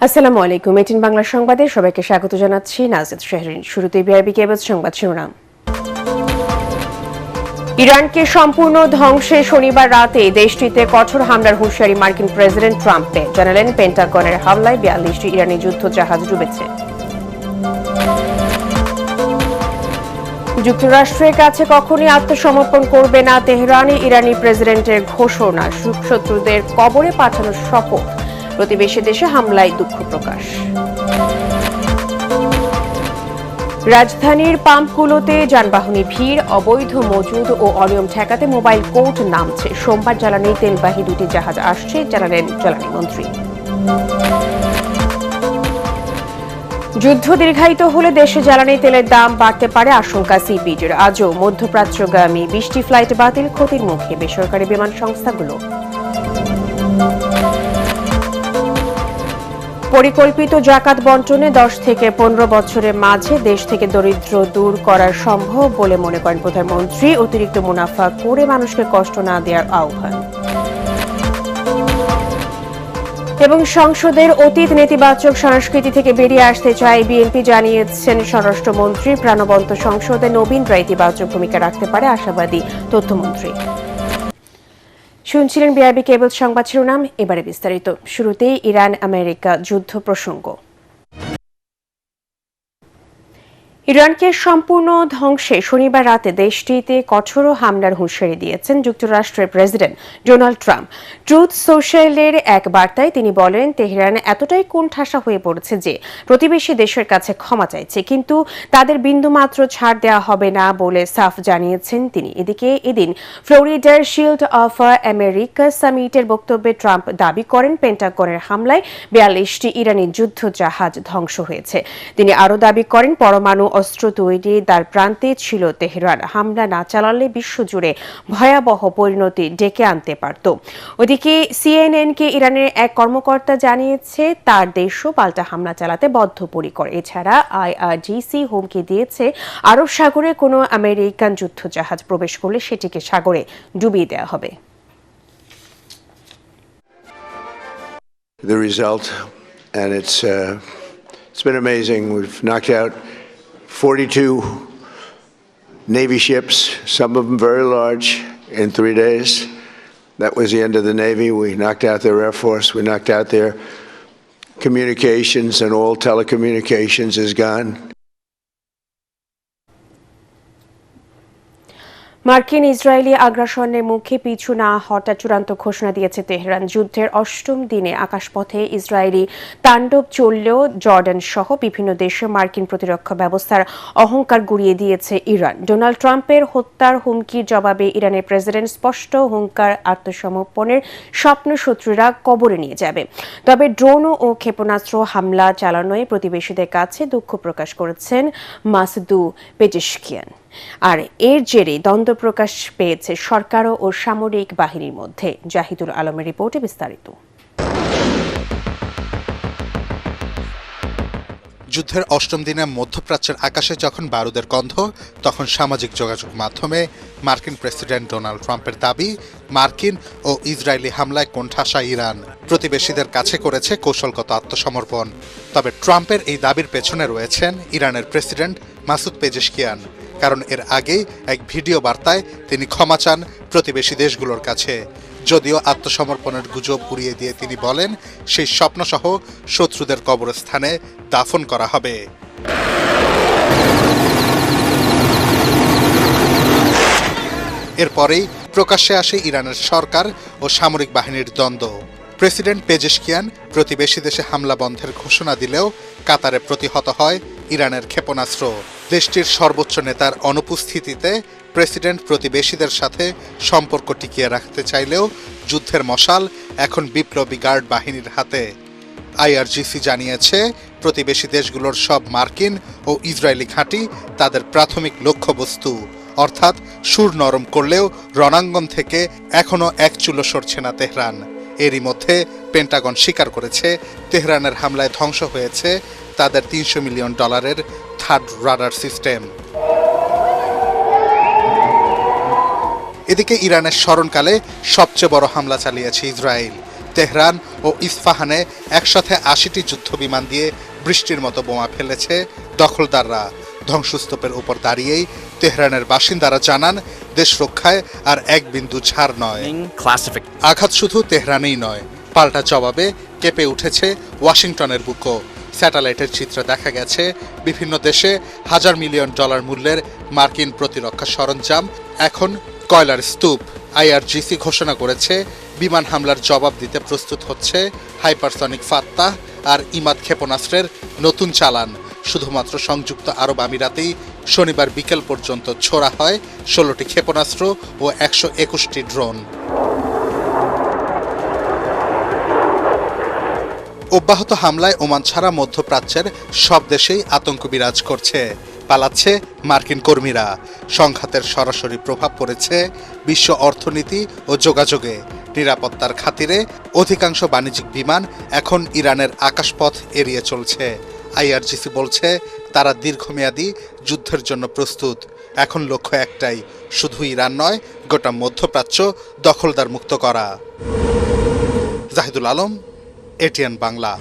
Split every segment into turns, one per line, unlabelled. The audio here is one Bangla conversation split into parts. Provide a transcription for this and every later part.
আসসালামু আলাইকুম। 18 বাংলা সংবাদে সবাইকে স্বাগত জানাচ্ছি। নাজিদ শাহরিন। শুরুতে বিআরবি কেবল সংবাদ শিরোনাম। ইরানকে সম্পূর্ণ ধ্বংসে শনিবার রাতে দেশটিতে কঠোর হামলার হুঁশিয়ারি মার্কিন প্রেসিডেন্ট ট্রাম্পে জানালেন, পেন্টাগনের হামলায় 42টি ইরানি যুদ্ধজাহাজ ডুবেছে। যুক্তরাষ্ট্রের কাছে কখনই আত্মসমর্পণ করবে না তেহরানে ইরানি প্রেসিডেন্টের ঘোষণা। শত্রুদের কবরে পাঠানোর শপথ। প্রতিবেশী দেশে হামলায় দুঃখ প্রকাশ। রাজধানীর পাম্পগুলোতে যানবাহনে ভিড়, অবৈধ মজুদ ও অনিয়ম ঠেকাতে মোবাইল কোর্ট নামছে। সোমবার জ্বালানি তেলবাহী দুটি জাহাজ আসছে, জানালেন জ্বালানি মন্ত্রী। যুদ্ধ দীর্ঘায়িত হলে দেশে জ্বালানি তেলের দাম বাড়তে পারে আশঙ্কা সিপিডির। আজও মধ্যপ্রাচ্যগামী 20টি ফ্লাইট বাতিল, ক্ষতির মুখে বেসরকারি বিমান সংস্থাগুলো। পরিকল্পিত জাকাত বন্টনে 10 থেকে 15 বছরের মাঝে দেশ থেকে দরিদ্র দূর করা সম্ভব বলে মনে করেন প্রধানমন্ত্রী। অতিরিক্ত মুনাফা করে মানুষকে কষ্ট না দেওয়ার আহ্বান। এবং সংসদের অতীত নেতিবাচক সংস্কৃতি থেকে বেরিয়ে আসতে চায় বিএনপি, জানিয়েছেন স্বরাষ্ট্রমন্ত্রী। প্রাণবন্ত সংসদে নবীনরা ইতিবাচক ভূমিকা রাখতে পারে আশাবাদী তথ্যমন্ত্রী। শুনছিলেন বিআরবি কেবল সংবাদ শিরোনাম, এবারে বিস্তারিত। শুরুতেই ইরান আমেরিকা যুদ্ধ প্রসঙ্গ। ইরানকে সম্পূর্ণ ধ্বংসে শনিবার রাতে দেশটিতে কঠোর হামলার হুঁশিয়ারি দিয়েছেন যুক্তরাষ্ট্রের প্রেসিডেন্ট ডোনাল্ড ট্রাম্প। ট্রুথ সোশ্যালের এক বার্তায় তিনি বলেন, তেহরান এতটাই কোণঠাসা হয়ে পড়েছে যে প্রতিবেশী দেশের কাছে ক্ষমা চাইছে, কিন্তু তাদের বিন্দুমাত্র ছাড় দেওয়া হবে না বলে সাফ জানিয়েছেন তিনি। এদিকে এদিন ফ্লোরিডার শিল্ড অফ আমেরিকা সামিটের বক্তব্যে ট্রাম্প দাবি করেন, পেন্টাগনের হামলায় 42টি ইরানি যুদ্ধজাহাজ ধ্বংস হয়েছে। তিনি আরও দাবি করেন, পরমাণু অস্ত্র তৈরি দ্বার প্রান্তে ছিল তেহরান। হামলা না চালালে বিশ্বজুড়ে ভয়াবহ পরিণতি ডেকে আনতে পারত। ওদিকে সিএনএনকে ইরানের এক কর্মকর্তা জানিয়েছে, তার দেশও পাল্টা হামলা চালাতে বদ্ধপরিকর। এছাড়া আইআরজিসি হুমকি দিয়েছে, আরব সাগরে কোনো আমেরিকান যুদ্ধজাহাজ প্রবেশ করলে সেটিকে সাগরে ডুবিয়ে দেওয়া হবে।
The result, and it's been amazing. We've knocked out 42 Navy ships, some of them very large, in 3 days. That was the end of the Navy. We knocked out their Air Force. We knocked out their communications, and all telecommunications is gone.
মার্কিন ইসরায়েলি আগ্রাসনের মুখে পিছু না হঠাৎ চূড়ান্ত ঘোষণা দিয়েছে তেহরান। যুদ্ধের 8ম দিনে আকাশপথে ইসরায়েলি তাণ্ডব চললেও জর্ডান সহ বিভিন্ন দেশে মার্কিন প্রতিরক্ষা ব্যবস্থার অহংকার গুঁড়িয়ে দিয়েছে ইরান। ডোনাল্ড ট্রাম্পের হত্যার হুমকির জবাবে ইরানের প্রেসিডেন্ট স্পষ্ট হুঙ্কার, আত্মসমর্পণের স্বপ্ন শত্রুরা কবরে নিয়ে যাবে। তবে ড্রোন ও ক্ষেপণাস্ত্র হামলা চালানোয় প্রতিবেশীদের কাছে দুঃখ প্রকাশ করেছেন মাসুদ পেজেশকিয়ান। আর এর জেরে দ্বন্দ্ব প্রকাশ পেয়েছে সরকার ও সামরিক বাহিনীর মধ্যে। জাহিদুল আলমের রিপোর্টে বিস্তারিত।
যুদ্ধের 8ম দিনে মধ্যপ্রাচ্যের আকাশে যখন বারুদের গন্ধ, তখন সামাজিক যোগাযোগ মাধ্যমে মার্কিন প্রেসিডেন্ট ডোনাল্ড ট্রাম্পের দাবি, মার্কিন ও ইসরায়েলি হামলায় কোণঠাসা ইরান প্রতিবেশীদের কাছে করেছে কৌশলগত আত্মসমর্পণ। তবে ট্রাম্পের এই দাবির পেছনে রয়েছেন ইরানের প্রেসিডেন্ট মাসুদ পেজেশকিয়ান। কারণ এর আগে এক ভিডিও বার্তায় তিনি ক্ষমা চান প্রতিবেশী দেশগুলোর কাছে। যদিও আত্মসমর্পণের গুজব উড়িয়ে দিয়ে তিনি বলেন, সেই স্বপ্নসহ শত্রুদের কবরস্থানে দাফন করা হবে। এরপরেই প্রকাশ্যে আসে ইরানের সরকার ও সামরিক বাহিনীর দ্বন্দ্ব। প্রেসিডেন্ট পেজেশকিয়ান প্রতিবেশী দেশে হামলা বন্ধের ঘোষণা দিলেও কাতারে প্রতিহত হয় ইরানের ক্ষেপণাস্ত্র। দেশটির সর্বোচ্চ নেতার অনুপস্থিতিতে প্রেসিডেন্ট প্রতিবেশীদের সাথে সম্পর্ক টিকিয়ে রাখতে চাইলেও যুদ্ধের মশাল এখন বিপ্লবী গার্ড বাহিনীর হাতে। আইআরজিসি জানিয়েছে, প্রতিবেশী দেশগুলোর সব মার্কিন ও ইসরায়েলি ঘাঁটি তাদের প্রাথমিক লক্ষ্যবস্তু। অর্থাৎ সুর নরম করলেও রণাঙ্গন থেকে এখনও এক চুলো সরছে না তেহরান। এরই মধ্যে পেন্টাগন স্বীকার করেছে, তেহরানের হামলায় ধ্বংস হয়েছে তাদের $300 মিলিয়ন থার্ড রাডার সিস্টেম। এদিকে ইরানের স্মরণকালে সবচেয়ে বড় হামলা চালিয়েছে ইসরায়েল। তেহরান ও ইস্পাহানে একসাথে ৮০টি যুদ্ধবিমান দিয়ে বৃষ্টির মতো বোমা ফেলেছে দখলদাররা। ধ্বংসস্তূপের উপর দাঁড়িয়েই তেহরানের বাসিন্দারা জানান, দেশ রক্ষায় আর এক বিন্দু ছাড় নয়। আঘাত শুধু তেহরানেই নয়, পাল্টা জবাবে কেঁপে উঠেছে ওয়াশিংটনের বুকও। স্যাটেলাইটের চিত্রে দেখা গেছে বিভিন্ন দেশে হাজার মিলিয়ন ডলার মূল্যের মার্কিন প্রতিরক্ষা সরঞ্জাম এখন কয়লার স্তূপ। আইআরজিসি ঘোষণা করেছে বিমান হামলার জবাব দিতে প্রস্তুত হচ্ছে হাইপারসনিক ফাত্তাহ আর ইমাদ ক্ষেপণাস্ত্রের নতুন চালান। শুধুমাত্র সংযুক্ত আরব আমিরাতেই শনিবার বিকেল পর্যন্ত ছোড়া হয় ১৬টি ক্ষেপণাস্ত্র ও ১২১টি ড্রোন। অব্যাহত হামলায় ওমান ছাড়া মধ্যপ্রাচ্যের সব দেশেই আতঙ্ক বিরাজ করছে। পালাচ্ছে মার্কিন কর্মীরা। সংঘাতের সরাসরি প্রভাব পড়েছে বিশ্ব অর্থনীতি ও যোগাযোগে। নিরাপত্তার খাতিরে অধিকাংশ বাণিজ্যিক বিমান এখন ইরানের আকাশপথ এড়িয়ে চলছে। আইআরজিসি বলছে তারা দীর্ঘমেয়াদী যুদ্ধের জন্য প্রস্তুত। এখন লক্ষ্য একটাই, শুধু ইরান নয়, গোটা মধ্যপ্রাচ্য দখলদার মুক্ত করা। জাহিদুল আলম, এটিএন বাংলা।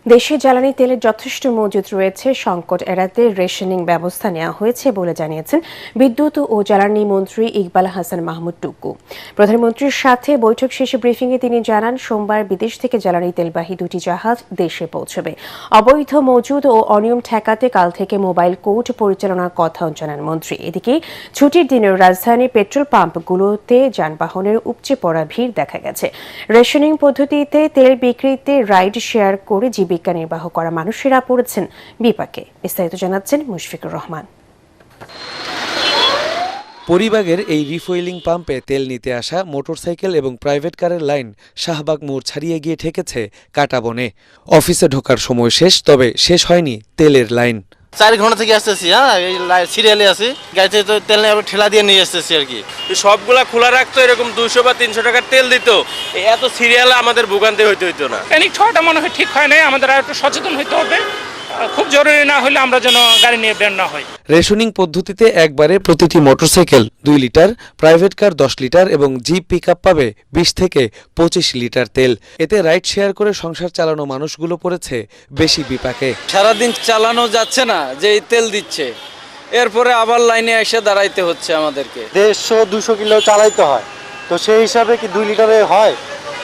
দেশে জ্বালানি তেলের যথেষ্ট মজুদ রয়েছে, সংকট এড়াতে রেশনিং ব্যবস্থা নেওয়া হয়েছে বলে জানিয়েছেন বিদ্যুৎ ও জ্বালানি মন্ত্রী ইকবাল হাসান মাহমুদ টুকু। প্রধানমন্ত্রীর সাথে বৈঠক শেষে ব্রিফিংয়ে তিনি জানান, সোমবার বিদেশ থেকে জ্বালানি তেলবাহী দুটি জাহাজ দেশে পৌঁছবে। অবৈধ মজুদ ও অনিয়ম ঠেকাতে কাল থেকে মোবাইল কোর্ট পরিচালনার কথাও জানান মন্ত্রী। এদিকে ছুটির দিনেও রাজধানীর পেট্রোল পাম্পগুলোতে যানবাহনের উপচে পড়া ভিড় দেখা গেছে। রেশনিং পদ্ধতিতে তেল বিক্রিতে রাইড শেয়ার করে জীবিকা নির্বাহ করা মানুষেরা পড়েছেন বিপাকে। বিস্তারিত জানাচ্ছেন মুশফিকুর রহমান।
পরিবাগের এই রিফুয়েলিং পাম্পে তেল নিতে আসা মোটরসাইকেল এবং প্রাইভেট কারের লাইন শাহবাগ মোড় ছাড়িয়ে গিয়ে ঠেকেছে কাঁটাবনে। অফিসে ঢোকার সময় শেষ, তবে শেষ হয়নি তেলের লাইন।
4 ঘন্টা থেকে আসতেছি, এই সিরিয়ালে আছি, গাড়িতে তো তেল নেই, ঠেলা দিয়ে নিয়ে আসতেছি আর কি।
সবগুলা খোলা রাখতো, এরকম 200 বা 300 টাকার তেল দিত, এত সিরিয়ালে আমাদের ভোগান্তি হইতো না।
প্যানিক হওয়াটা মনে হয় ঠিক হয় নাই, আমাদের আর একটু সচেতন হতে হবে। খুব জরুরি না হলে আমরা যেন গাড়ি নিয়ে বের না হই।
রেশনিং পদ্ধতিতে একবারে প্রতিটি motorcycle 2 litre, private car 10 litre এবং জিপ পিকআপ পাবে 20 থেকে 25 লিটার তেল। এতে রাইড শেয়ার করে সংসার চালানো মানুষগুলো পড়েছে বেশি বিপাকে।
সারাদিন চালানো যাচ্ছে না, যে তেল দিচ্ছে, এরপরে আবার লাইনে এসে দাঁড়াইতে হচ্ছে আমাদেরকে।
150-200 কিলো চালাইতে হয়, তো সেই হিসাবে কি 2 লিটারে হয়?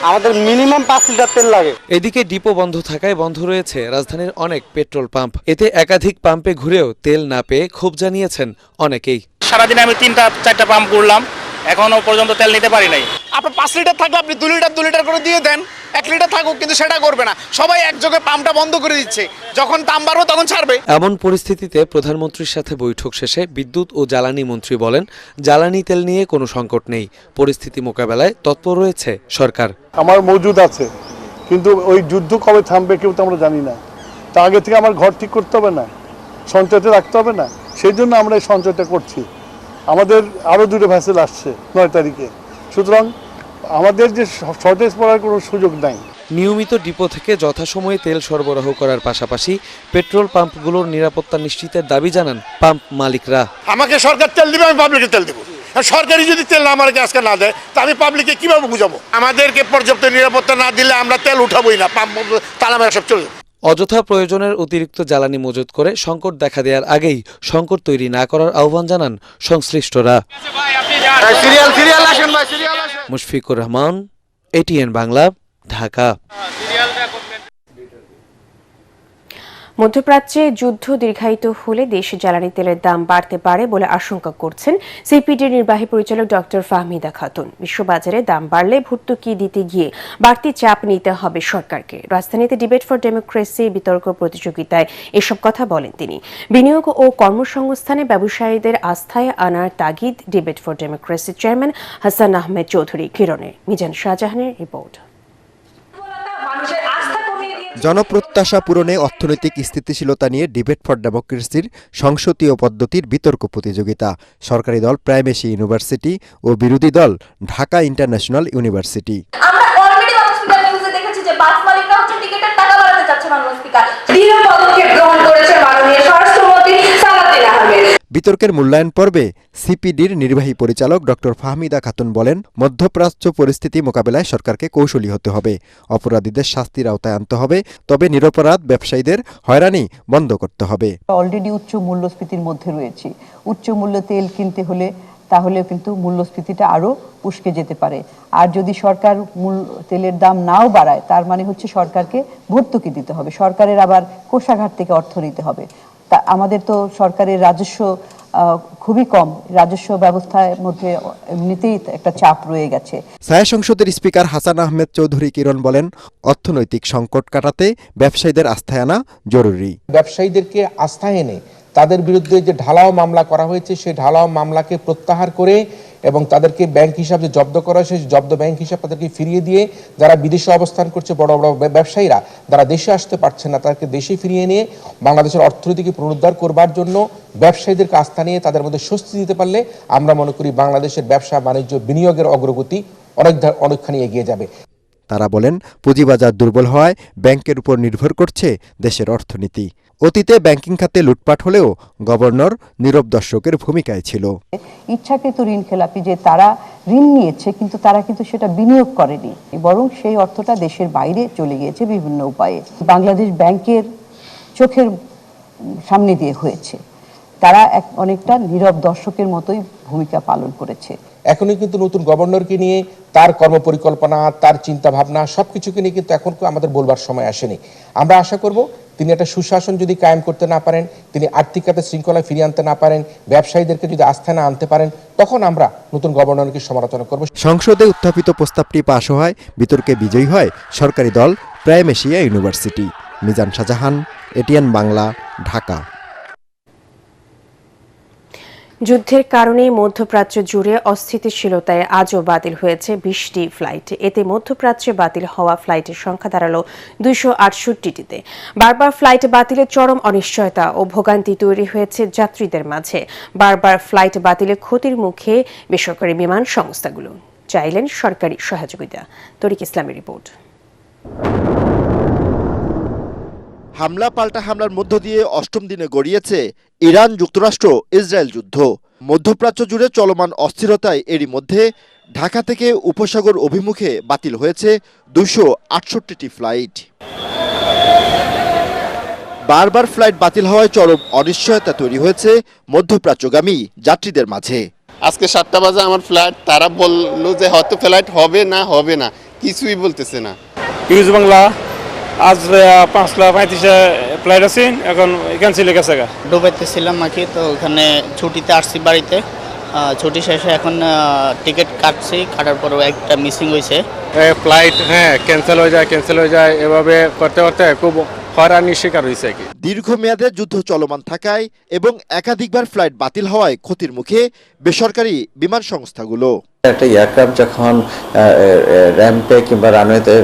আমাদের মিনিমাম 5 লিটার তেল লাগে।
এদিকে ডিপো বন্ধ থাকায় বন্ধ রয়েছে রাজধানীর অনেক পেট্রোল পাম্প। এতে একাধিক পাম্পে ঘুরেও তেল না পেয়ে ক্ষোভ জানিয়েছেন অনেকেই।
সারাদিন আমি 3-4টা পাম্প ঘুরলাম, এখনো পর্যন্ত তেল নিতে পারি নাই।
আপনার 5 লিটার থাকলে আপনি 2 লিটার করে দিয়ে দেন, 1 লিটার থাকুক, কিন্তু সেটা করবে না। সবাই একযোগে পাম্পটা বন্ধ করে দিচ্ছে, যখন দাম বাড়বে তখন ছাড়বে।
এমন পরিস্থিতিতে প্রধানমন্ত্রীর সাথে বৈঠক শেষে বিদ্যুৎ ও জ্বালানি মন্ত্রী বলেন, জ্বালানি তেল নিয়ে কোনো সংকট নেই, পরিস্থিতি মোকাবেলায় তৎপর রয়েছে সরকার।
আমার মজুদ আছে, কিন্তু ওই যুদ্ধ কবে থামবে কেউ তো আমরা জানি না। তা আগে থেকে আমার ঘর ঠিক করতে হবে না, সঞ্চয়তে রাখতে হবে না? সেই জন্য আমরা এই সঞ্চয়টা করছি। আমাদের আরও 2টো ভ্যাসেল আসছে 9 তারিখে, সুতরাং আমাদের যে শর্টেজ পড়ার কোনো সুযোগ নাই।
নিয়মিত ডিপো থেকে যথাসময়ে তেল সরবরাহ করার পাশাপাশি পেট্রোল পাম্পগুলোর নিরাপত্তা নিশ্চিতের দাবি জানান পাম্প মালিকরা।
আমাকে সরকার তেল দিবে, আমি পাবলিকে তেল দেবো। সরকারি যদি তেল না আমাকে আজকে না দেয়, তা আমি পাবলিকে কিভাবে বুঝাবো? আমাদেরকে পর্যাপ্ত নিরাপত্তা না দিলে আমরা তেল উঠাবোই না, পাম্প তালা মেরে সব চলে যাবে।
অযথা প্রয়োজনের অতিরিক্ত জ্বালানি মজুত করে সংকট দেখা দেওয়ার আগেই সংকট তৈরি না করার আহ্বান জানান সংশ্লিষ্টরা। মুশফিকুর রহমান, এটিএন বাংলা, ঢাকা।
মধ্যপ্রাচ্যে যুদ্ধ দীর্ঘায়িত হলে দেশে জ্বালানি তেলের দাম বাড়তে পারে বলে আশঙ্কা করছেন সিপিডির নির্বাহী পরিচালক ডক্টর ফাহমিদা খাতুন। বিশ্ববাজারে দাম বাড়লে ভর্তুকি দিতে গিয়ে বাড়তি চাপ নিতে হবে সরকারকে। রাজধানীতে ডিবেট ফর ডেমোক্রেসি বিতর্ক প্রতিযোগিতায় এসব কথা বলেন তিনি। বিনিয়োগ ও কর্মসংস্থানে ব্যবসায়ীদের আস্থায় আনার তাগিদ ডিবেট ফর ডেমোক্রেসির চেয়ারম্যান হাসান আহমেদ চৌধুরী কিরণের। মিজান শাহজাহানের রিপোর্ট।
জনপ্রত্যাশা পূরণে অর্থনৈতিক স্থিতিশীলতা নিয়ে ডিবেট ফর ডেমোক্রেসির সংসদীয় পদ্ধতির বিতর্ক প্রতিযোগিতা। সরকারি দল প্রাইমেসি ইউনিভার্সিটি ও বিরোধী দল ঢাকা ইন্টারন্যাশনাল ইউনিভার্সিটি।
আমরা অলরেডি স্পিকার নিউজে দেখেছি যে বাস মালিকরা হচ্ছে টিকেটের টাকা বাড়াতে চাচ্ছে। মাননীয় স্পিকার দৃঢ় পদক্ষেপ গ্রহণ করেছে মাননীয় স্বরাষ্ট্রমন্ত্রী সালাউদ্দিন আহমেদ।
বিতর্কের মূল্যায়ন পর্বে সিপিডির নির্বাহী পরিচালক ডক্টর ফাহমিদা খাতুন বলেন, মধ্যপ্রাচ্য পরিস্থিতি মোকাবেলায় সরকারকে কৌশলী হতে হবে, অপরাধীদের শাস্তির আওতায় আনতে হবে, তবে নিরপরাধ ব্যবসায়ীদের হয়রানি বন্ধ করতে হবে।
অলরেডি উচ্চ মূল্যস্ফীতির মধ্যে রয়েছে। উচ্চ মূল্য তেল কিনতে হলে তাহলে কিন্তু মূল্যস্ফীতিটা আরো উস্কে যেতে পারে। আর যদি সরকার তেলের দাম নাও বাড়ায়, তার মানে হচ্ছে সরকারকে ভর্তুকি দিতে হবে, সরকারের আবার কোষাগার থেকে অর্থ নিতে হবে। তা আমাদের তো সরকারের রাজস্ব খুবই কম, রাজস্ব ব্যবস্থার মধ্যে এমনিতেই একটা চাপ রয়ে গেছে।
ছায়া সংসদের স্পিকার হাসান আহমেদ চৌধুরী কিরণ বলেন, অর্থনৈতিক সংকট কাটাতে ব্যবসায়ীদের আস্থায় আনা জরুরি।
ব্যবসায়ীদেরকে আস্থায় এনে তাদের বিরুদ্ধে যে ঢালাও মামলা করা হয়েছে সেই ঢালাও মামলাকে প্রত্যাহার করে এবং তাদেরকে ব্যাংক হিসাবে জব্দ করা হয়েছে, জব্দ ব্যাংক হিসাব তাদেরকে ফিরিয়ে দিয়ে যারা বিদেশে অবস্থান করছে, বড় বড় ব্যবসায়ীরা যারা দেশে আসতে পারছে না, তাদেরকে দেশে ফিরিয়ে নিয়ে বাংলাদেশের অর্থনীতিকে পুনরুদ্ধার করবার জন্য ব্যবসায়ীদেরকে আস্থা নিয়ে তাদের মধ্যে স্বস্তি দিতে পারলে আমরা মনে করি বাংলাদেশের ব্যবসা বাণিজ্য বিনিয়োগের অগ্রগতি অনেকখানি এগিয়ে যাবে।
তারা বলেন, পুঁজিবাজার দুর্বল হওয়ায় ব্যাংকের উপর নির্ভর করছে দেশের অর্থনীতি। অতীতে ব্যাংকিং খাতে লুটপাট হলেও গভর্নর নীরব দর্শকের ভূমিকায় ছিল।
ইচ্ছাকৃত ঋণ খেলাপি, যে তারা ঋণ নিয়েছে কিন্তু তারা কিন্তু সেটা বিনিয়োগ করেনি, বরং সেই অর্থটা দেশের বাইরে চলে গিয়েছে বিভিন্ন উপায়ে। বাংলাদেশ ব্যাংকের চোখের সামনে দিয়ে হয়েছে, তারা অনেকটা নীরব দর্শকের মতোই ভূমিকা পালন করেছে।
এখনই কিন্তু নতুন গভর্নরকে নিয়ে তার কর্মপরিকল্পনা, তার চিন্তা ভাবনা সবকিছুকে নিয়ে কিন্তু এখন আমাদের বলবার সময় আসেনি। আমরা আশা করব তিনি একটা সুশাসন যদি কায়েম করতে না পারেন, তিনি আর্থিক খাতে শৃঙ্খলা ফিরিয়ে আনতে না পারেন, ব্যবসায়ীদেরকে যদি আস্থা না আনতে পারেন, তখন আমরা নতুন গভর্নরকে সমালোচনা করব।
সংসদে উত্থাপিত প্রস্তাবটি পাশ হওয়ায় বিতর্কে বিজয়ী হয় সরকারি দল prime Asia university. Mizan Shahjahan, ATN Bangla, Dhaka.
যুদ্ধের কারণে মধ্যপ্রাচ্য জুড়ে অস্থিতিশীলতায় আজও বাতিল হয়েছে 20টি ফ্লাইট। এতে মধ্যপ্রাচ্যে বাতিল হওয়া ফ্লাইটের সংখ্যা দাঁড়ালো 268টিতে। বারবার ফ্লাইট বাতিলের চরম অনিশ্চয়তা ও ভোগান্তি তৈরি হয়েছে যাত্রীদের মাঝে। বারবার ফ্লাইট বাতিলে ক্ষতির মুখে বেসরকারি বিমান সংস্থাগুলো, চাইলেন সরকারি সহযোগিতা। তরিক ইসলামের রিপোর্ট।
হামলা পাল্টা হামলার মধ্য দিয়ে অষ্টম দিনে গড়িয়েছে ইরান যুক্তরাষ্ট্র ইসরায়েল যুদ্ধ। মধ্যপ্রাচ্য জুড়ে চলমান অস্থিরতায় এরই মধ্যে ঢাকা থেকে উপসাগর অভিমুখে বাতিল হয়েছে 268টি ফ্লাইট। বারবার ফ্লাইট বাতিল হওয়ায় চরম অনিশ্চয়তা তৈরি হয়েছে মধ্যপ্রাচ্যগামী যাত্রীদের মাঝে।
আজকে 7টা বাজে আমার ফ্লাইট, তারা বললো যে হয়তো ফ্লাইট হবে না, কিছুই বলতেছে না।
ইউজ বাংলা আজ 5:35 ফ্লাইট আছে, এখন ক্যান্সেল হয়ে গেছে।
দুবাইতে ছিলাম নাকি, তো ওখানে ছুটিতে আসছি বাড়িতে, ছুটি শেষে এখন টিকিট কাটছি, কাটার পরও একটা মিসিং হয়েছে।
ফ্লাইট ক্যান্সেল হয়ে যায় এভাবে করতে করতে খুব হয়রানির শিকার হয়েছে।
দীর্ঘমেয়াদে যুদ্ধ চলমান থাকায় এবং একাধিকবার ফ্লাইট বাতিল হওয়ায় ক্ষতির মুখে বেসরকারি বিমান সংস্থাগুলো।
একটা এয়ারক্রাফট যখন র্যাম্পে কিংবা রানওয়েতে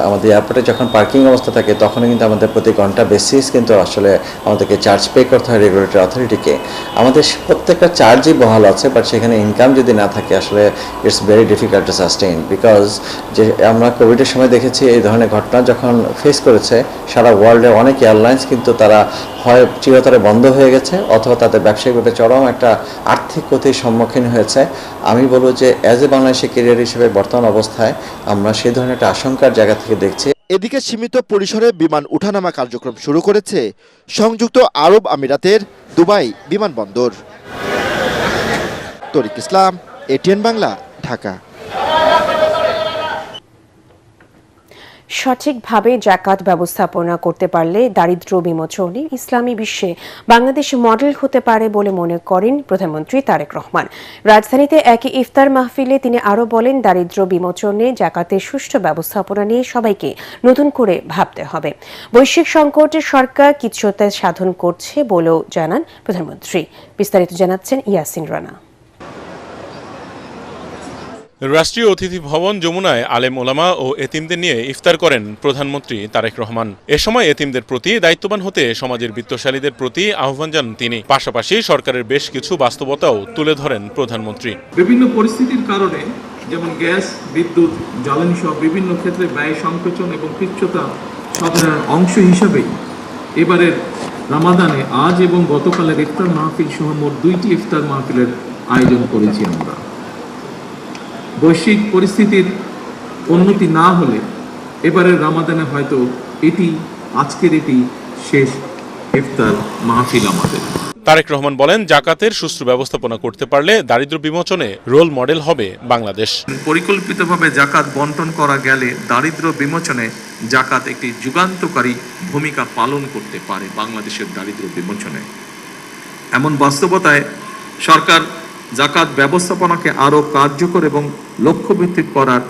আমাদের এয়ারপোর্টে যখন পার্কিং অবস্থা থাকে, তখন কিন্তু আমাদের প্রতি ঘন্টা বেসিস কিন্তু আসলে আমাদেরকে চার্জ পে করতে হয় রেগুলেটরি অথরিটিকে। আমাদের প্রত্যেকটা চার্জই বহাল আছে, বাট সেখানে ইনকাম যদি না থাকে আসলে it's very difficult to sustain. Because যে আমরা কোভিডের সময় দেখেছি এই ধরনের ঘটনা যখন ফেস করেছে সারা ওয়ার্ল্ডে অনেক এয়ারলাইন্স কিন্তু তারা হয় চিরতরে বন্ধ হয়ে গেছে অথবা তাদের ব্যবসায়িকভাবে চরম একটা আর্থিক ক্ষতির সম্মুখীন হয়েছে। আমি বলবো যে অ্যাজ এ বাংলাদেশি ক্যারিয়ার হিসেবে বর্তমান অবস্থায় আমরা সেই ধরনের একটা আশঙ্কার জায়গা থেকে দেখছি।
এদিকে সীমিত পরিসরে বিমান উঠানামা কার্যক্রম শুরু করেছে সংযুক্ত আরব আমিরাতের দুবাই বিমানবন্দর। তরিক ইসলাম, এটিএন বাংলা, ঢাকা।
সঠিকভাবে জাকাত ব্যবস্থাপনা করতে পারলে দারিদ্র্য বিমোচনে ইসলামী বিশ্বে বাংলাদেশ মডেল হতে পারে বলে মনে করেন প্রধানমন্ত্রী তারেক রহমান। রাজধানীতে এক ইফতার মাহফিলে তিনি আরও বলেন, দারিদ্র্য বিমোচনে জাকাতের সুষ্ঠু ব্যবস্থাপনা নিয়ে সবাইকে নতুন করে ভাবতে হবে। বৈশ্বিক সংকটে সরকার কিছুটা সাধন করছে বলেও জানান প্রধানমন্ত্রী। বিস্তারিত জানাচ্ছেন ইয়াসিন রানা।
রাষ্ট্রীয় অতিথি ভবন যমুনায় আলেম ওলামা ও এতিমদের নিয়ে ইফতার করেন প্রধানমন্ত্রী তারেক রহমান। এ সময় এতিমদের প্রতি দায়িত্ববান হতে সমাজের বিত্তশালীদের প্রতি আহ্বান জানান তিনি। পাশাপাশি সরকারের বেশ কিছু বাস্তবতাও তুলে ধরেন প্রধানমন্ত্রী।
বিভিন্ন পরিস্থিতির কারণে যেমন গ্যাস, বিদ্যুৎ, জ্বালানি সহ বিভিন্ন ক্ষেত্রে ব্যয় সংকোচন এবং পিচ্ছতা সাধনের অংশ হিসাবেই এবারের রামাদানে আজ এবং গতকালের ইফতার মাহফিল সহ মোট 2টি ইফতার মাহফিলের আয়োজন করেছি আমরা। বৈশ্বিক পরিস্থিতির উন্নতি না হলে এবারের রামাদানে হয়তো আজকের এটি শেষ ইফতার মাহফিল আমাদের।
তারেক রহমান বলেন, জাকাতের সুষ্ঠু ব্যবস্থাপনা করতে পারলে দারিদ্র্য বিমোচনে রোল মডেল হবে বাংলাদেশ।
পরিকল্পিতভাবে জাকাত বন্টন করা গেলে দারিদ্র্য বিমোচনে জাকাত একটি যুগান্তকারী ভূমিকা পালন করতে পারে বাংলাদেশের দারিদ্র্য বিমোচনে। এমন বাস্তবতায় সরকার জাকাত ব্যবস্থাপনাকে আরও কার্যকর এবং লক্ষ্যভিত্তিক করার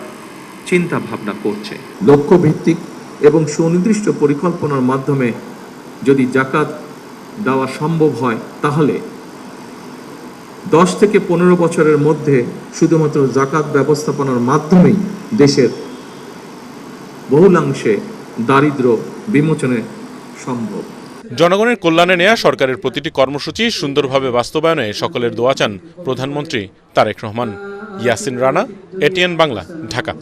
চিন্তা ভাবনা করছে। লক্ষ্যভিত্তিক এবং সুনির্দিষ্ট পরিকল্পনার মাধ্যমে যদি জাকাত দেওয়া সম্ভব হয় তাহলে 10 থেকে 15 বছরের মধ্যে শুধুমাত্র জাকাত ব্যবস্থাপনার মাধ্যমেই দেশের বহুলাংশে দারিদ্র্য বিমোচনে সম্ভব।
জনগণের কল্যাণে নেয়া সরকারের প্রতিটি কর্মসূচি সুন্দরভাবে বাস্তবায়নে সকলের দোয়া চান প্রধানমন্ত্রী তারেক রহমান। ইয়াসিন রানা, এটিএন বাংলা, ঢাকা।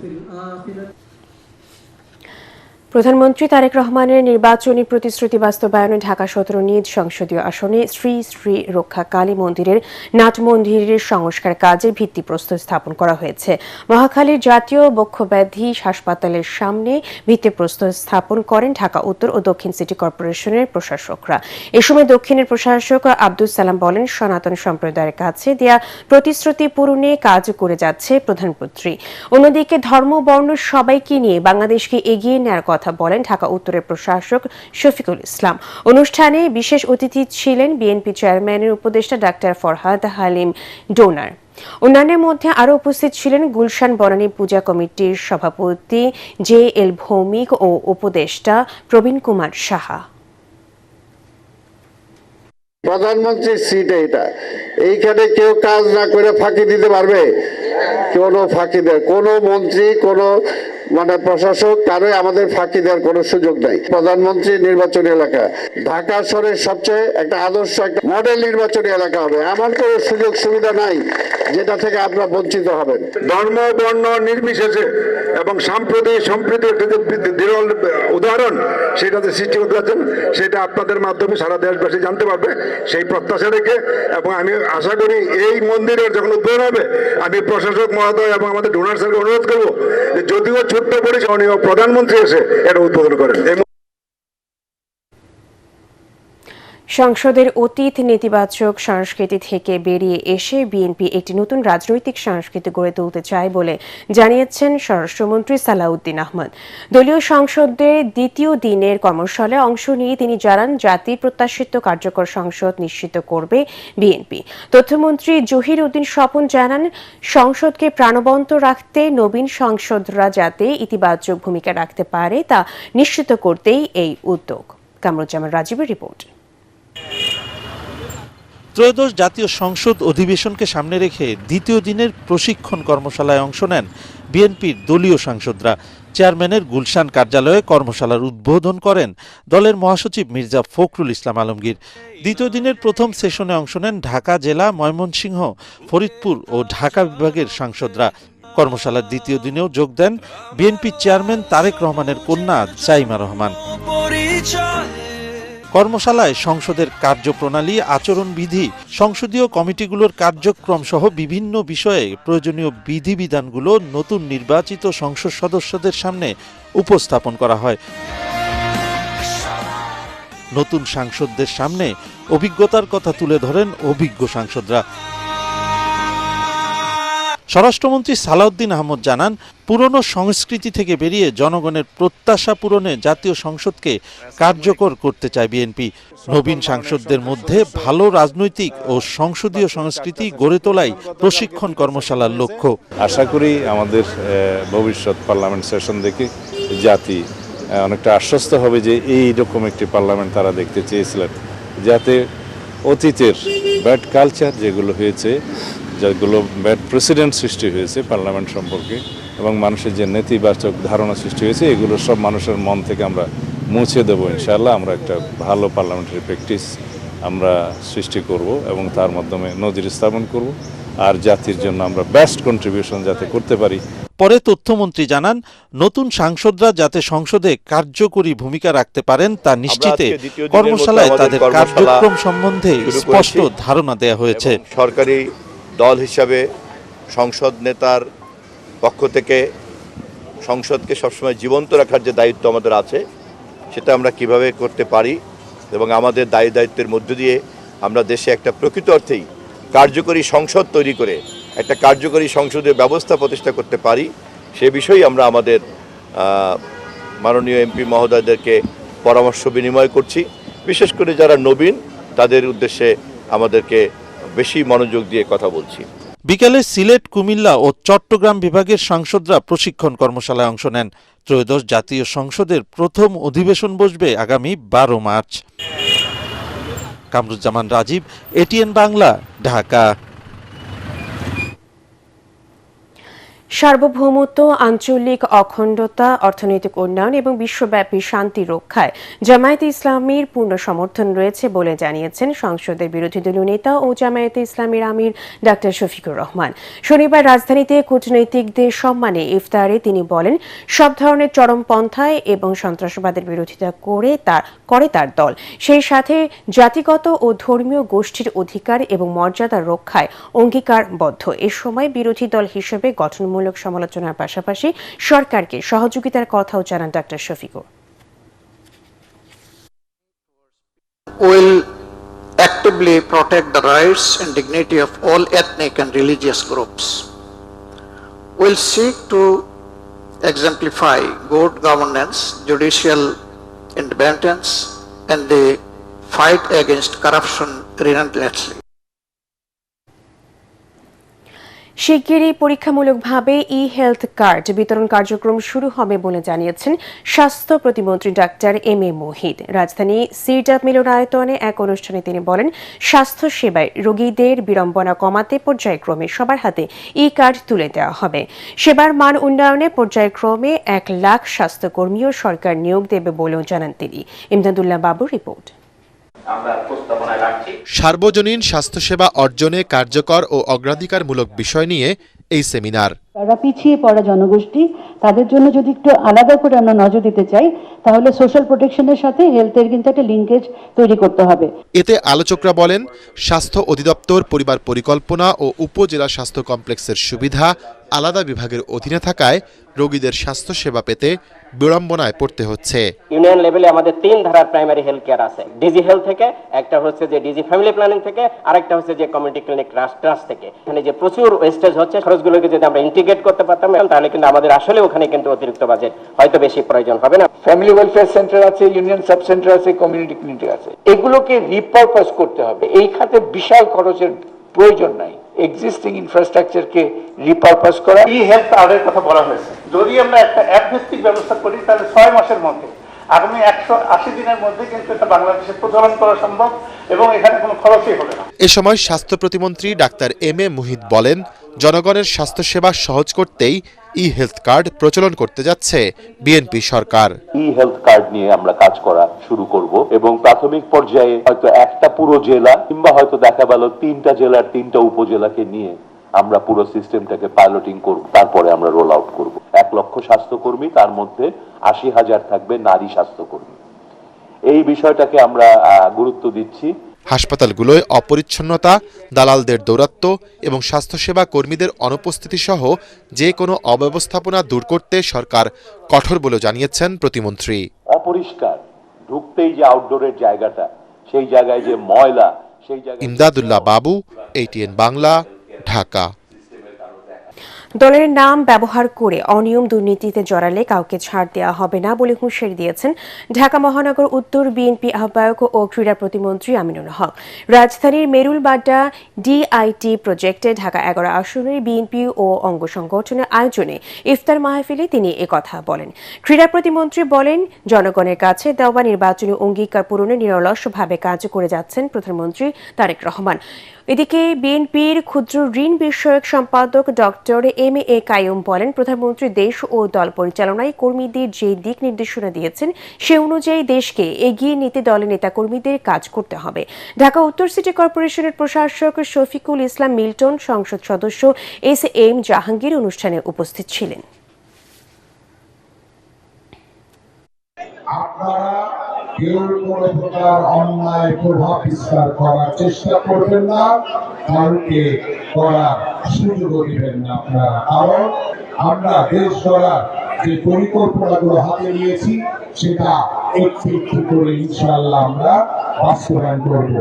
প্রধানমন্ত্রী তারেক রহমানের নির্বাচনী প্রতিশ্রুতি বাস্তবায়নে ঢাকা 17 নিজ সংসদীয় আসনে শ্রী শ্রী রক্ষা কালী মন্দিরের নাট মন্দিরের সংস্কার কাজে ভিত্তিপ্রস্তর স্থাপন করা হয়েছে। মহাখালীর জাতীয় বক্ষব্যাধি হাসপাতালের সামনে ভিত্তিপ্রস্তর স্থাপন করেন ঢাকা উত্তর ও দক্ষিণ সিটি কর্পোরেশনের প্রশাসকরা। এ সময় দক্ষিণের প্রশাসক আব্দুল সালাম বলেন, সনাতন সম্প্রদায়ের কাছে দেয়া প্রতিশ্রুতি পূরণে কাজ করে যাচ্ছে প্রধানমন্ত্রী। অন্যদিকে ধর্ম বর্ণ সবাইকে নিয়ে বাংলাদেশকে এগিয়ে নেওয়ার কথা বলেন ঢাকা উত্তরের প্রশাসক শফিকুল ইসলাম। অনুষ্ঠানে বিশেষ অতিথি ছিলেন বিএনপি চেয়ারম্যানের উপদেষ্টা ডাক্তার ফরহাদ হালিম ডোনার। অন্যান্যের মধ্যে আরও উপস্থিত ছিলেন গুলশান বনানী পূজা কমিটির সভাপতি JL ভৌমিক ও উপদেষ্টা প্রবীণ কুমার সাহা।
প্রধানমন্ত্রীর সিট এইখানে কেউ কাজ না করে ফাঁকি দিতে পারবে? কোনো ফাঁকি দেয় কোনো মন্ত্রী কোনো প্রশাসক কারোই আমাদের ফাঁকি দেওয়ার কোনো সুযোগ নাই। প্রধানমন্ত্রী নির্বাচনী এলাকা ঢাকা শহরের সবচেয়ে একটা আদর্শ একটা মডেল নির্বাচনী এলাকা হবে। এমন কোনো সুযোগ সুবিধা নাই যেটা থেকে আপনারা বঞ্চিত হবেন।
ধর্ম বর্ণ নির্বিশেষে এবং সাম্প্রতিক সম্প্রীতির দৃঢ় উদাহরণ সেটাতে সৃষ্টি করতে যাচ্ছেন, সেটা আপনাদের মাধ্যমে সারা দেশবাসী জানতে পারবে সেই প্রত্যাশা রেখে। এবং আমি আশা করি এই মন্দিরের যখন উদ্বোধন হবে আমি প্রশাসক মহোদয় এবং আমাদের ডোনার স্যারকে অনুরোধ করবো যে যদিও ছোট্ট পরিসরে প্রধানমন্ত্রী এসে এটা উদ্বোধন করেন।
সংসদের অতীত নেতিবাচক সংস্কৃতি থেকে বেরিয়ে এসে বিএনপি একটি নতুন রাজনৈতিক সংস্কৃতি গড়ে তুলতে চায় বলে জানিয়েছেন স্বরাষ্ট্রমন্ত্রী সালাউদ্দিন আহমদ। দলীয় সংসদের দ্বিতীয় দিনের কর্মশালায় অংশ নিয়ে তিনি জানান, জাতির প্রত্যাশিত কার্যকর সংসদ নিশ্চিত করবে বিএনপি। তথ্যমন্ত্রী জহির উদ্দিন স্বপন জানান, সংসদকে প্রাণবন্ত রাখতে নবীন সংসদরা যাতে ইতিবাচক ভূমিকা রাখতে পারে তা নিশ্চিত করতেই এই উদ্যোগ। কামরুজ্জামান রাজীবের রিপোর্ট।
ত্রয়োদশ জাতীয় সংসদ অধিবেশনকে সামনে রেখে দ্বিতীয় দিনের প্রশিক্ষণ কর্মশালায় অংশ নেন বিএনপির দলীয় সাংসদরা। চেয়ারম্যানের গুলশান কার্যালয়ে কর্মশালার উদ্বোধন করেন দলের মহাসচিব মির্জা ফখরুল ইসলাম আলমগীর। দ্বিতীয় দিনের প্রথম সেশনে অংশ নেন ঢাকা জেলা, ময়মনসিংহ, ফরিদপুর ও ঢাকা বিভাগের সাংসদরা। কর্মশালার দ্বিতীয় দিনেও যোগ দেন বিএনপি চেয়ারম্যান তারেক রহমানের কন্যা জাইমা রহমান। কর্মশালায় সংসদের কার্যপ্রণালী, আচরণবিধি, সংসদীয় কমিটিগুলোর কার্যক্রম সহ বিভিন্ন বিষয়ে প্রয়োজনীয় বিধিবিধানগুলো নতুন নির্বাচিত সংসদ সদস্যদের সামনে উপস্থাপন করা হয়। নতুন সাংসদদের সামনে অভিজ্ঞতার কথা তুলে ধরেন অভিজ্ঞ সাংসদরা। স্বরাষ্ট্রমন্ত্রী সালাউদ্দিন আহমদ জানান, পুরনো সংস্কৃতি থেকে বেরিয়ে জনগণের প্রত্যাশা পূরণে জাতীয় সংসদকে কার্যকর করতে চায় বিএনপি। নবীন সাংসদদের মধ্যে ভালো রাজনৈতিক ও সংসদীয় সংস্কৃতি গড়ে তোলাই প্রশিক্ষণ কর্মশালার লক্ষ্য।
আশা করি আমাদের ভবিষ্যৎ পার্লামেন্ট সেশন দেখে জাতি অনেকটা আশ্বস্ত হবে যে এই রকম একটি পার্লামেন্ট তারা দেখতে চেয়েছিলেন, যাতে অতীতের ব্যাড কালচার যেগুলো হয়েছে, যেগুলো ব্যাড প্রেসিডেন্ট সৃষ্টি হয়েছে পার্লামেন্ট সম্পর্কে এবং মানুষের যে নেতিবাচক ধারণা সৃষ্টি হয়েছে, এগুলো সব মানুষের মন থেকে আমরা মুছে দেবো ইনশাআল্লাহ। আমরা একটা ভালো পার্লামেন্টারি প্র্যাকটিস আমরা সৃষ্টি করব এবং তার মাধ্যমে নজির স্থাপন করব আর জাতির জন্য আমরা বেস্ট কন্ট্রিবিউশন যাতে করতে পারি।
পরে তথ্যমন্ত্রী জানান, নতুন সাংসদরা যাতে সংসদে কার্যকরী ভূমিকা রাখতে পারেন তা নিশ্চিতে কর্মশালায় তাদের কার্যক্রম সম্বন্ধে স্পষ্ট ধারণা দেওয়া হয়েছে।
সরকারি দল হিসাবে সংসদ নেতার পক্ষ থেকে সংসদকে সবসময় জীবন্ত রাখার যে দায়িত্ব আমাদের আছে সেটা আমরা কিভাবে করতে পারি এবং আমাদের দায়িত্বের মধ্য দিয়ে আমরা দেশে একটা প্রকৃত অর্থেই কার্যকরী সংসদ তৈরি করে একটা কার্যকরী সংসদীয় ব্যবস্থা প্রতিষ্ঠা করতে পারি সে বিষয়ে আমরা আমাদের মাননীয় এমপি মহোদয়দেরকে পরামর্শ বিনিময় করছি। বিশেষ করে যারা নবীন তাদের উদ্দেশ্যে আমাদেরকে বেশি মনোযোগ দিয়ে কথা বলছি।
বিকেলে সিলেট, কুমিল্লা ও চট্টগ্রাম বিভাগের সাংসদরা প্রশিক্ষণ কর্মশালায় অংশ নেন। ত্রয়োদশ জাতীয় সংসদের প্রথম অধিবেশন বসবে আগামী 12 মার্চ। কামরুজ্জামান রাজীব, এটিএন বাংলা, ঢাকা।
সার্বভৌমত্ব, আঞ্চলিক অখণ্ডতা, অর্থনৈতিক উন্নয়ন এবং বিশ্বব্যাপী শান্তি রক্ষায় জামায়াতে ইসলামীর পূর্ণ সমর্থন রয়েছে বলে জানিয়েছেন সংসদের বিরোধী দলীয় নেতা ও জামায়াতে ইসলামীর আমির ডাক্তার শফিকুর রহমান। শনিবার রাজধানীতে কূটনৈতিকদের সম্মানে ইফতারে তিনি বলেন, সব ধরনের চরমপন্থায় এবং সন্ত্রাসবাদের বিরোধিতা করে তার দল, সেই সাথে জাতিগত ও ধর্মীয় গোষ্ঠীর অধিকার এবং মর্যাদা রক্ষায় অঙ্গীকারবদ্ধ। এ সময় বিরোধী দল হিসেবে গঠনমূলক সমালোচনার পাশাপাশি সরকারকে সহযোগিতার কথাও জানান doctor Shafiqur.
Will actively protect the rights and dignity of all ethnic and religious groups. Will seek to exemplify good governance, judicial independence, and the fight against corruption relentlessly.
শিগগিরই পরীক্ষামূলকভাবে ই-হেলথ কার্ড বিতরণ কার্যক্রম শুরু হবে বলে জানিয়েছেন স্বাস্থ্য প্রতিমন্ত্রী ডাক্তার এম এ মুহিত। রাজধানী সিডাপ মিলনায়তনে এক অনুষ্ঠানে তিনি বলেন, স্বাস্থ্য সেবায় রোগীদের বিড়ম্বনা কমাতে পর্যায়ক্রমে সবার হাতে ই-কার্ড তুলে দেওয়া হবে। সেবার মান উন্নয়নে পর্যায়ক্রমে 1 লাখ স্বাস্থ্যকর্মীও সরকার নিয়োগ দেবে বলেও জানান তিনি। ইমদাদুল্লাহ বাবুর রিপোর্ট।
সার্বজনীন স্বাস্থ্যসেবা অর্জনে কার্যকর ও অগ্রাধিকারমূলক বিষয় নিয়ে এই সেমিনার।
যারা পিছিয়ে পড়া জনগোষ্ঠী, তাদের জন্য যদি একটু আলাদা করে আমরা নজর দিতে চাই, তাহলে সোশ্যাল প্রোটেকশনের সাথে হেলথের কিন্তু একটা লিঙ্কেজ তৈরি করতে হবে।
এতে আলোচকরা বলেন, স্বাস্থ্য অধিদপ্তর পরিবার পরিকল্পনা ও উপজেলা স্বাস্থ্য কমপ্লেক্সের সুবিধা আলাদা বিভাগের অধীনে থাকায় রোগীদের স্বাস্থ্য সেবা পেতে বিড়ম্বনায় পড়তে হচ্ছে।
ইউনিয়ন লেভেলে আমাদের 3 ধারার প্রাইমারি হেলথ কেয়ার আছে, ডিজি হেলথ থেকে, একটা হচ্ছে যে ডিজি ফ্যামিলি প্ল্যানিং থেকে, আরেকটা হচ্ছে যে কমিউনিটি ক্লিনিক ট্রাস্ট থেকে। এখানে যে প্রচুর ওয়েস্টেজ হচ্ছে, খরচগুলোকে যদি আমরা ইন্টিগ্রেট করতে পারতাম তাহলে কিন্তু আমাদের আসলে ওখানে কিন্তু অতিরিক্ত বাজেট হয়তো বেশি প্রয়োজন হবে না।
ফ্যামিলি ওয়েলফেয়ার সেন্টার আছে, ইউনিয়ন সাব সেন্টার আছে, কমিউনিটি ক্লিনিক আছে, এগুলোকে রিপারপাস করতে হবে। এই খাতে বিশাল খরচের প্রয়োজন নাই। এক্সিস্টিং ইনফ্রাস্ট্রাকচারকে রিপারপাস করা।
ই হেলথ কার্ডের কথা বলা হয়েছে, যদি আমরা একটা অ্যাপ ভিত্তিক ব্যবস্থা করি তাহলে 6 মাসের মধ্যে, আগামী 180 দিনের মধ্যে কিন্তু এটা বাংলাদেশে প্রচলন করা সম্ভব এবং এখানে কোনো খরচই হবে না।
এ সময় স্বাস্থ্য প্রতিমন্ত্রী ডাক্তার এম এ মুহিত বলেন, জনগণের স্বাস্থ্যসেবা সহজ করতেই ই হেলথ কার্ড প্রচলন করতে যাচ্ছে বিএনপি সরকার।
ই হেলথ কার্ড নিয়ে আমরা কাজ করা শুরু করব এবং প্রাথমিক পর্যায়ে হয়তো একটা পুরো জেলা কিংবা হয়তো দেখা গেল 3টা জেলার 3টা উপজেলাকে নিয়ে আমরা পুরো সিস্টেমটাকে পাইলটিং করব। তারপরে আমরা রোল আউট করব। 1 লক্ষ স্বাস্থ্যকর্মী, তার মধ্যে 80,000 থাকবে নারী স্বাস্থ্যকর্মী। এই বিষয়টাকে আমরা গুরুত্ব দিচ্ছি।
হাসপাতালগুলোয় অপরিচ্ছন্নতা, দালালদের দৌরাত্ম্য এবং স্বাস্থ্যসেবা কর্মীদের অনুপস্থিতি সহ যে কোনো অব্যবস্থাপনা দূর করতে সরকার কঠোর বলে জানিয়েছেন প্রতিমন্ত্রী।
অপরিষ্কার, ঢুকতেই যে আউটডোরের জায়গাটা, সেই জায়গায় যে ময়লা, সেই জায়গায়।
ইমদাদুল্লাহ বাবু, এটিএন বাংলা, ঢাকা।
দলের নাম ব্যবহার করে অনিয়ম দুর্নীতিতে জড়ালে কাউকে ছাড় দেওয়া হবে না বলে হুঁশিয়ারি দিয়েছেন ঢাকা মহানগর উত্তর বিএনপি আহ্বায়ক ও ক্রীড়া প্রতিমন্ত্রী আমিনুল হক। রাজধানীর মেরুলবাড্ডা ডিআইটি প্রজেক্টে ঢাকা 11 আসনের বিএনপি ও অঙ্গ সংগঠনের আয়োজনে ইফতার মাহফিলে তিনি একথা বলেন। ক্রীড়া প্রতিমন্ত্রী বলেন, জনগণের কাছে দেওয়া নির্বাচনী অঙ্গীকার পূরণে নিরলসভাবে কাজ করে যাচ্ছেন প্রধানমন্ত্রী তারেক রহমান। এদিকে বিএনপির ক্ষুদ্র ঋণ বিষয়ক সম্পাদক ডক্টর এম.এ. কাইয়ুম বলেন, প্রধানমন্ত্রী দেশ ও দল পরিচালনায় কর্মীদের যে দিক নির্দেশনা দিয়েছেন সে অনুযায়ী দেশকে এগিয়ে নিতে দলের নেতাকর্মীদের কাজ করতে হবে। ঢাকা উত্তর সিটি কর্পোরেশনের প্রশাসক শফিকুল ইসলাম মিল্টন, সংসদ সদস্য এস.এম. জাহাঙ্গীর অনুষ্ঠানে উপস্থিত ছিলেন।
আপনারা কেউ কোনো প্রকার অন্যায় প্রভাব বিস্তার করার চেষ্টা করবেন না, কাউকে করার সুযোগও দিবেন না আপনারা। কারণ আমরা দেশ গড়ার যে পরিকল্পনাগুলো হাতে নিয়েছি সেটা একটু একটু করে ইনশাআল্লাহ আমরা বাস্তবায়ন করব।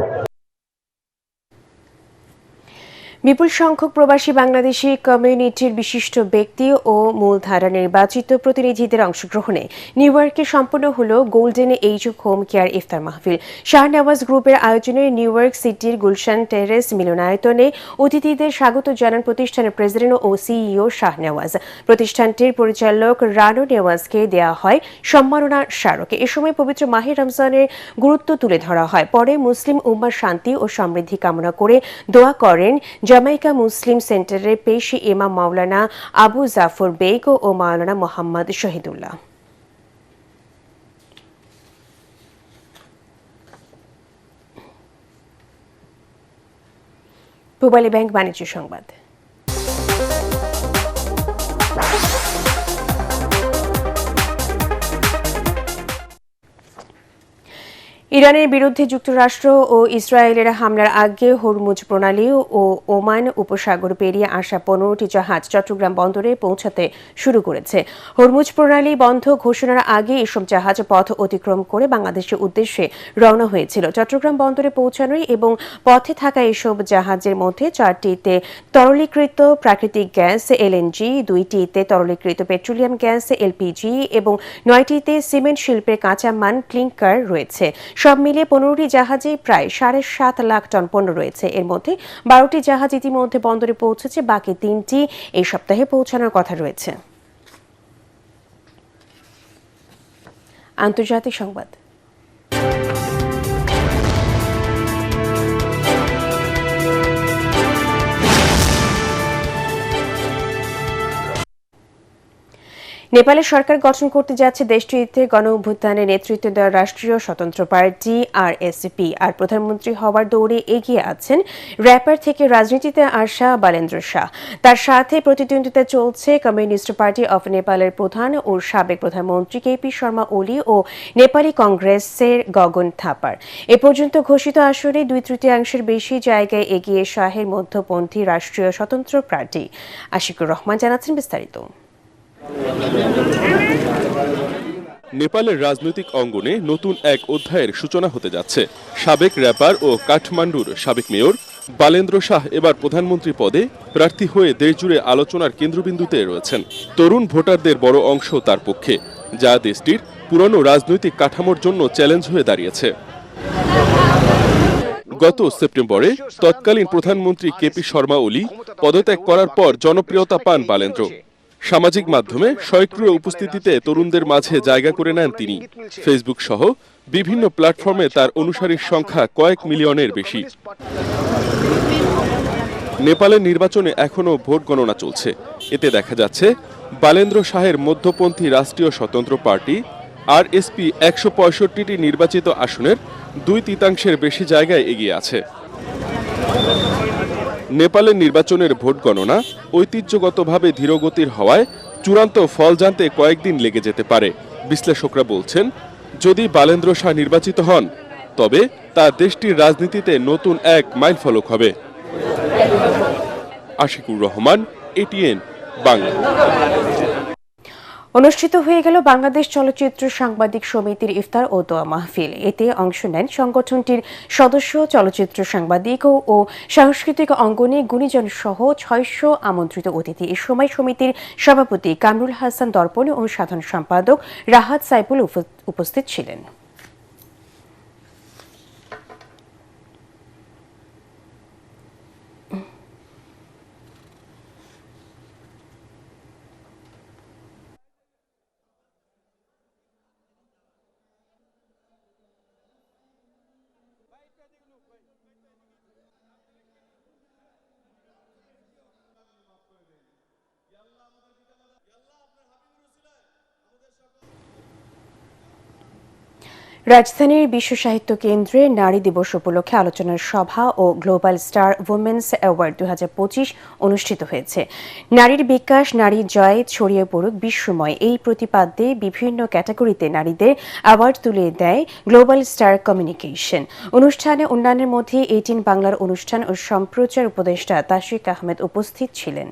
বিপুল সংখ্যক প্রবাসী বাংলাদেশি কমিউনিটির বিশিষ্ট ব্যক্তি ও মূলধারা নির্বাচিত প্রতিনিধিদের অংশগ্রহণে নিউ ইয়র্কে সম্পন্ন হল golden age of home care ইফতার মাহফিল। শাহনেওয়াজ গ্রুপের আয়োজনে নিউ ইয়র্ক সিটির গুলশান টেরেস মিলনায়তনে অতিথিদের স্বাগত জানান প্রতিষ্ঠানের প্রেসিডেন্ট ও সিইও শাহনেওয়াজ। প্রতিষ্ঠানটির পরিচালক রানু নেওয়াজকে দেয়া হয় সম্মাননা স্মারক। এ সময় পবিত্র মাহে রমজানের গুরুত্ব তুলে ধরা হয়। পরে মুসলিম উম্মার শান্তি ও সমৃদ্ধি কামনা করে দোয়া করেন জামাইকা মুসলিম সেন্টারের পেশি ইমাম মাওলানা আবু জাফর বেগ ও মাওলানা মোহাম্মদ শহীদুল্লাহ। পূবালী ব্যাংক বাণিজ্য সংবাদ। ইরানের বিরুদ্ধে যুক্তরাষ্ট্র ও ইসরায়েলের হামলার আগে হরমুজ প্রণালী ও ওমান উপসাগর পেরিয়ে আসা 15টি জাহাজ চট্টগ্রাম বন্দরে পৌঁছাতে শুরু করেছে। হরমুজ প্রণালী বন্ধ ঘোষণার আগে এসব জাহাজ পথ অতিক্রম করে বাংলাদেশের উদ্দেশ্যে রওনা হয়েছিল। চট্টগ্রাম বন্দরে পৌঁছানোয় এবং পথে থাকা এসব জাহাজের মধ্যে 4টিতে তরলীকৃত প্রাকৃতিক গ্যাস এলএনজি, 2টিতে তরলীকৃত পেট্রোলিয়াম গ্যাস এলপিজি এবং 9টিতে সিমেন্ট শিল্পের কাঁচামাল ক্লিংকার রয়েছে। সব মিলিয়ে 15টি জাহাজে প্রায় 7.5 লাখ টন পণ্য রয়েছে। এর মধ্যে 12টি জাহাজ ইতিমধ্যে বন্দরে পৌঁছেছে, বাকি 3টি এই সপ্তাহে পৌঁছানোর কথা রয়েছে। আন্তর্জাতিক সংবাদ। নেপালের সরকার গঠন করতে যাচ্ছে দেশটিতে গণ অভ্যুত্থানে নেতৃত্ব দেওয়া রাষ্ট্রীয় স্বতন্ত্র পার্টি আরএসপি। আর প্রধানমন্ত্রী হওয়ার দৌড়ে এগিয়ে আছেন র্যাপার থেকে রাজনীতিতে আসা বালেন্দ্র শাহ। তার সাথে প্রতিদ্বন্দ্বিতা চলছে কমিউনিস্ট পার্টি অফ নেপালের প্রধান ও সাবেক প্রধানমন্ত্রী কেপি শর্মা ওলি ও নেপালি কংগ্রেসের গগন থাপার। এ পর্যন্ত ঘোষিত আসরে 2/3 বেশি জায়গায় এগিয়ে শাহের মধ্যপন্থী রাষ্ট্রীয় স্বতন্ত্র পার্টি। আশিকুর রহমান জানাচ্ছেন বিস্তারিত।
নেপালের রাজনৈতিক অঙ্গনে নতুন এক অধ্যায়ের সূচনা হতে যাচ্ছে। সাবেক র্যাপার ও কাঠমান্ডুর সাবেক মেয়র বালেন্দ্র শাহ এবার প্রধানমন্ত্রী পদে প্রার্থী হয়ে দেশজুড়ে আলোচনার কেন্দ্রবিন্দুতে রয়েছেন। তরুণ ভোটারদের বড় অংশ তার পক্ষে, যা দেশটির পুরনো রাজনৈতিক কাঠামোর জন্য চ্যালেঞ্জ হয়ে দাঁড়িয়েছে। গত সেপ্টেম্বরে তৎকালীন প্রধানমন্ত্রী কেপি শর্মা ওলি পদত্যাগ করার পর জনপ্রিয়তা পান বালেন্দ্র। সামাজিক মাধ্যমে সক্রিয় উপস্থিতিতে তরুণদের মাঝে জায়গা করে নেন তিনি। ফেসবুক সহ বিভিন্ন প্ল্যাটফর্মে তার অনুসারীর সংখ্যা কয়েক মিলিয়নের বেশি। নেপালের নির্বাচনে এখনও ভোট গণনা চলছে। এতে দেখা যাচ্ছে বালেন্দ্র শাহের মধ্যপন্থী রাষ্ট্রীয় স্বতন্ত্র পার্টি আরএসপি 165টি নির্বাচিত আসনের 2/3 বেশি জায়গায় এগিয়ে আছে। নেপালের নির্বাচনের ভোট গণনা ঐতিহ্যগতভাবে ধীরগতির হওয়ায় চূড়ান্ত ফল জানতে কয়েকদিন লেগে যেতে পারে। বিশ্লেষকরা বলছেন, যদি বালেন্দ্র শাহ নির্বাচিত হন তবে তা দেশটির রাজনীতিতে নতুন এক মাইলফলক হবে। আশিকুর রহমান, এটিএন বাংলা।
অনুষ্ঠিত হয়ে গেল বাংলাদেশ চলচ্চিত্র সাংবাদিক সমিতির ইফতার ও দোয়া মাহফিল। এতে অংশ নেন সংগঠনটির সদস্য, চলচ্চিত্র সাংবাদিক ও সাংস্কৃতিক অঙ্গনে গুণীজন সহ 600 আমন্ত্রিত অতিথি। এ সময় সমিতির সভাপতি কামরুল হাসান দর্পণ ও সাধারণ সম্পাদক রাহাত সাইফুল উপস্থিত ছিলেন। রাজধানীর বিশ্ব সাহিত্য কেন্দ্রে নারী দিবস উপলক্ষে আলোচনার সভা ও গ্লোবাল স্টার উইমেন্স অ্যাওয়ার্ড 2025 অনুষ্ঠিত হয়েছে। নারীর বিকাশ, নারী জয়, ছড়িয়ে পড়ুক বিশ্বময়, এই প্রতিপাদ্যে বিভিন্ন ক্যাটাগরিতে নারীদের অ্যাওয়ার্ড তুলে দেয় গ্লোবাল স্টার কমিউনিকেশন। অনুষ্ঠানে অন্যান্যের মধ্যে 18 বাংলার অনুষ্ঠান ও সম্প্রচার উপদেষ্টা তাশরিক আহমেদ উপস্থিত ছিলেন।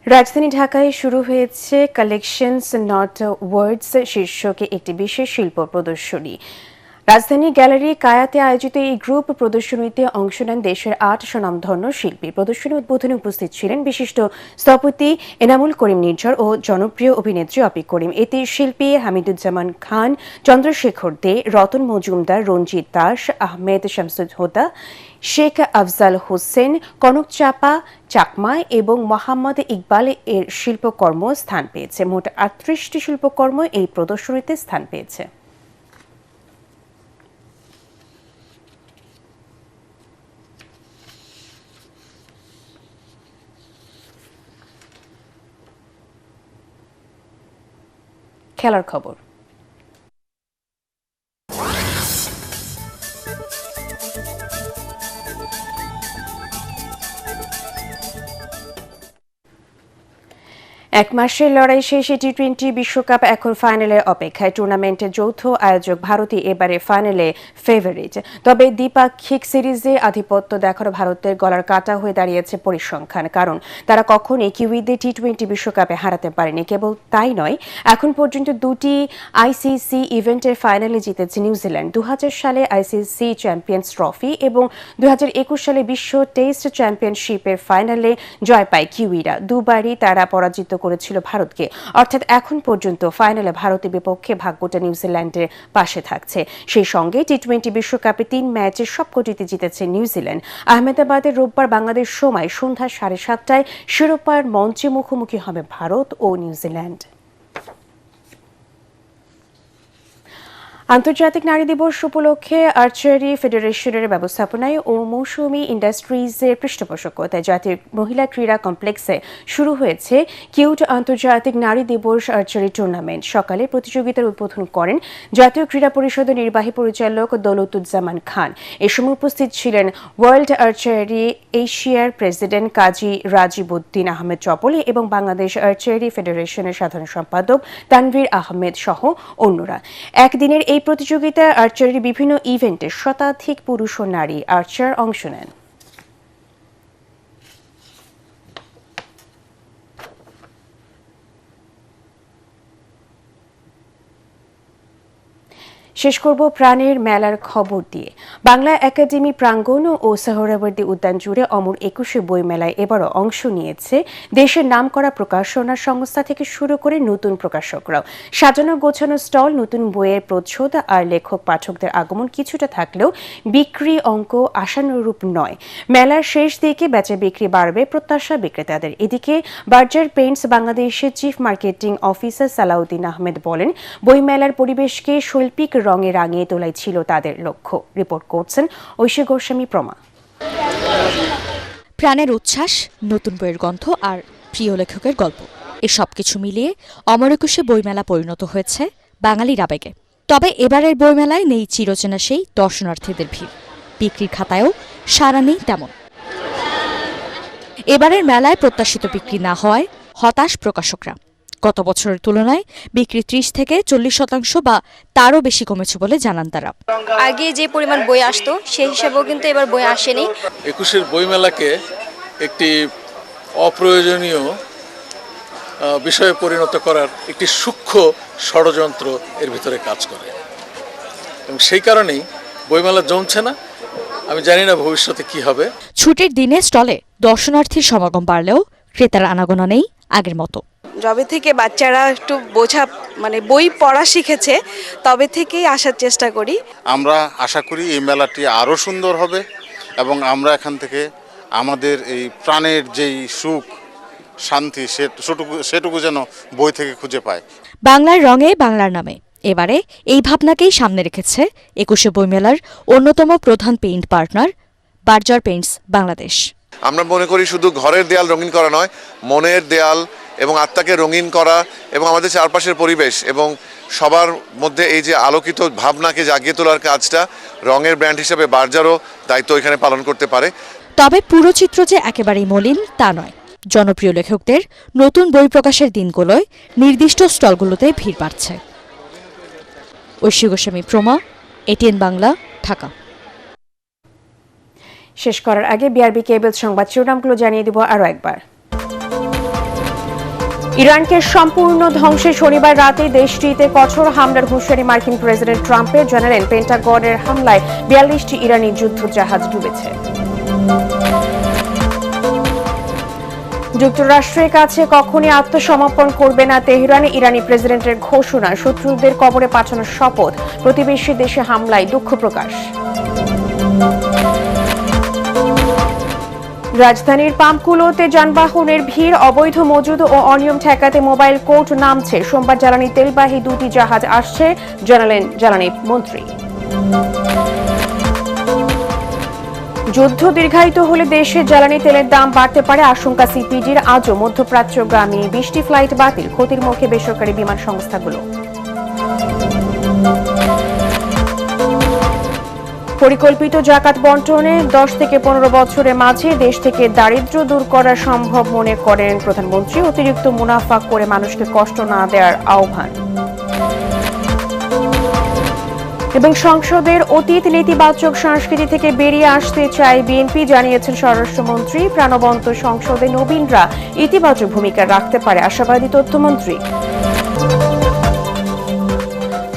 রাজধানী ঢাকায় শুরু হয়েছে কালেকশনস নট ওয়ার্ডস শীর্ষকে একটি বিশেষ শিল্প প্রদর্শনী। রাজধানী গ্যালারি কায়াতে আয়োজিত এই গ্রুপ প্রদর্শনীতে অংশ নেন দেশের 8 স্বনামধন্য শিল্পী। প্রদর্শনী উদ্বোধনে উপস্থিত ছিলেন বিশিষ্ট স্থপতি এনামুল করিম নির্ঝর ও জনপ্রিয় অভিনেত্রী অপি করিম। এতে শিল্পী হামিদুজ্জামান খান, চন্দ্রশেখর দে, রতন মজুমদার, রঞ্জিত দাস, আহমেদ শামসুল হুদা, শেখ আফজাল হোসেন, কনক চাপা চাকমা এবং মোহাম্মদ ইকবাল এর শিল্পকর্ম স্থান পেয়েছে। মোট 38টি শিল্পকর্ম এই প্রদর্শনীতে স্থান পেয়েছে। খেলার খবর। এক মাসের লড়াই শেষে টি-20 বিশ্বকাপ এখন ফাইনালের অপেক্ষায়। টুর্নামেন্টের যৌথ আয়োজক ভারতই এবারে ফাইনালে ফেভারিট। তবে দ্বিপাক্ষিক সিরিজে আধিপত্য দেখার ভারতের গলার কাটা হয়ে দাঁড়িয়েছে পরিসংখ্যান, কারণ তারা কখনোই কিউইদের টি-20 বিশ্বকাপে হারাতে পারেনি। কেবল তাই নয়, এখন পর্যন্ত 2টি আইসিসি ইভেন্টের ফাইনালে জিতেছে নিউজিল্যান্ড। 2000 সালে আইসিসি চ্যাম্পিয়ন্স ট্রফি এবং 2021 সালে বিশ্ব টেস্ট চ্যাম্পিয়নশিপের ফাইনালে জয় পায় কিউইরা। দুবারই তারা পরাজিত করেছিল ভারতকে। অর্থাৎ এখন পর্যন্ত ফাইনালে ভারতের বিপক্ষে ভাগ্যটা নিউজিল্যান্ডের পাশে থাকছে। সেই সঙ্গে টি-20 বিশ্বকাপে 3 ম্যাচের সবকটিতে জিতেছে নিউজিল্যান্ড। আহমেদাবাদে রোববার বাংলাদেশ সময় সন্ধ্যা 7:30টায় শিরোপার মঞ্চে মুখোমুখি হবে ভারত ও নিউজিল্যান্ড। আন্তর্জাতিক নারী দিবস উপলক্ষে আর্চারি ফেডারেশনের ব্যবস্থাপনায় ও মৌসুমী ইন্ডাস্ট্রিজের পৃষ্ঠপোষকতায় জাতীয় মহিলা ক্রীড়া কমপ্লেক্সে শুরু হয়েছে কিউট আন্তর্জাতিক নারী দিবস আর্চারি টুর্নামেন্ট। সকালে প্রতিযোগিতার উদ্বোধন করেন জাতীয় ক্রীড়া পরিষদের নির্বাহী পরিচালক দৌলতুজ্জামান খান। এ সময় উপস্থিত ছিলেন ওয়ার্ল্ড আর্চারি এশিয়ার প্রেসিডেন্ট কাজী রাজীব উদ্দিন আহমেদ চপল এবং বাংলাদেশ আর্চারি ফেডারেশনের সাধারণ সম্পাদক তানভীর আহমেদ সহ অন্যরা। একদিনের এই প্রতিযোগিতায় আর্চারির বিভিন্ন ইভেন্টে শতাধিক পুরুষ ও নারী আর্চার অংশ নেন। শেষ করব প্রাণের মেলার খবর দিয়ে। বাংলা একাডেমি প্রাঙ্গণ ও সোহরাওয়ার্দী উদ্যান জুড়ে অমর 21শে বই মেলায় এবারও অংশ নিয়েছে দেশের নামকরা প্রকাশনা সংস্থা থেকে শুরু করে নতুন প্রকাশকরাও। সাজানো গোছানো স্টল, নতুন বইয়ের প্রচ্ছদ আর লেখক পাঠকদের আগমন কিছুটা থাকলেও বিক্রি অঙ্ক আশানুরূপ নয়। মেলার শেষ দিকে বেচা বিক্রি বাড়বে প্রত্যাশা বিক্রেতাদের। এদিকে বার্জার পেইন্টস বাংলাদেশের chief marketing officer Salauddin Ahmed বলেন, বইমেলার পরিবেশকে শৈল্পিক রঙে রাঙিয়ে তোলাই ছিল তাদের লক্ষ্য। রিপোর্ট করছেন ঐশী গোস্বামী প্রমা।
প্রাণের উচ্ছ্বাস, নতুন বইয়ের গন্ধ আর প্রিয় লেখকের গল্প, এই সবকিছু মিলিয়ে অমর 21শে বইমেলা পরিণত হয়েছে বাঙালির আবেগে। তবে এবারের বইমেলায় নেই চিরচেনা সেই দর্শনার্থীদের ভিড়। বিক্রির খাতায়ও সাড়া নেই তেমন। এবারের মেলায় প্রত্যাশিত বিক্রি না হওয়ায় হতাশ প্রকাশকরা। গত বছরের তুলনায় বিক্রি 30 থেকে 40% বা তারও বেশি কমেছে বলে জানান তারা।
আগে যে পরিমাণ বই আসতো সেই হিসেবেও কিন্তু এবার বই আসেনি।
21শে বইমেলাকে একটি অপ্রয়োজনীয় বিষয়ে পরিণত করার একটি সূক্ষ্ম ষড়যন্ত্র এর ভিতরে কাজ করে এবং সেই কারণেই বইমেলা জমছে না। আমি জানি না ভবিষ্যতে কি হবে।
ছুটির দিনে স্টলে দর্শনার্থীর সমাগম বাড়লেও ক্রেতার আনাগোনা নেই আগের মতো।
যবে থেকে বাচ্চারা একটু বোঝা বই পড়া শিখেছে তবে থেকেই আসার চেষ্টা করি।
আমরা আশা করি এই মেলাটি আরও সুন্দর হবে এবং আমরা এখান থেকে আমাদের এই প্রাণের যেই সুখ শান্তি সেটুকু যেন বই থেকে খুঁজে পায়।
বাংলার রঙে বাংলার নামে এবারে এই ভাবনাকেই সামনে রেখেছে ২১শে বইমেলার অন্যতম প্রধান paint partner Berger Paints Bangladesh.
আমরা মনে করি শুধু ঘরের দেয়াল রঙিন করা নয়, মনের দেয়াল এবং আত্মাকে রঙিন করা এবং আমাদের চারপাশের পরিবেশ এবং সবার মধ্যে এই যে আলোকিত ভাবনাকে জাগিয়ে তোলার কাজটা রঙের ব্র্যান্ড হিসেবে বার্জারও দায়িত্ব এখানে পালন করতে পারে।
তবে পুরো চিত্র যে একেবারেই মলিন তা নয়। জনপ্রিয় লেখকদের নতুন বই প্রকাশের দিনগুলোয় নির্দিষ্ট স্টলগুলোতে ভিড় বাড়ছে। ঐশী গোস্বামী প্রমা, এটিএন বাংলা, ঢাকা।
শেষ করার আগে বিআরবি কেবল সংবাদ শিরোনামগুলো জানিয়ে দিব আরো একবার। ইরানকে সম্পূর্ণ ধ্বংসে শনিবার রাতে দেশটিতে কঠোর হামলার হুঁশিয়ারি মার্কিন প্রেসিডেন্ট ট্রাম্পের। জানালেন পেন্টাগনের হামলায় ৪২টি ইরানি যুদ্ধজাহাজ ডুবেছে। যুক্তরাষ্ট্রের কাছে কখনই আত্মসমর্পণ করবে না তেহরান, ইরানি প্রেসিডেন্টের ঘোষণা। শত্রুদের কবরে পাঠানোর শপথ। প্রতিবেশী দেশে হামলায় দুঃখ প্রকাশ। রাজধানীর পাম্পগুলোতে যানবাহনের ভিড়, অবৈধ মজুদ ও অনিয়ম ঠেকাতে মোবাইল কোর্ট নামছে। সোমবার জ্বালানি তেলবাহী 2টি জাহাজ আসছে, জানালেন জ্বালানি মন্ত্রী। যুদ্ধ দীর্ঘায়িত হলে দেশে জ্বালানি তেলের দাম বাড়তে পারে আশঙ্কা সিপিডির। আজও মধ্যপ্রাচ্যগামী 20টি ফ্লাইট বাতিল, ক্ষতির মুখে বেসরকারি বিমান সংস্থাগুলো। পরিকল্পিত জাকাত বন্টনে 10 থেকে 15 বছরের মাঝে দেশ থেকে দারিদ্র্য দূর করা সম্ভব মনে করেন প্রধানমন্ত্রী। অতিরিক্ত মুনাফা করে মানুষকে কষ্ট না দেওয়ার আহ্বান। এবং সংসদের অতীত নেতিবাচক সংস্কৃতি থেকে বেরিয়ে আসতে চায় বিএনপি, জানিয়েছেন স্বরাষ্ট্রমন্ত্রী। প্রাণবন্ত সংসদে নবীনরা ইতিবাচক ভূমিকা রাখতে পারে আশাবাদী তথ্যমন্ত্রী।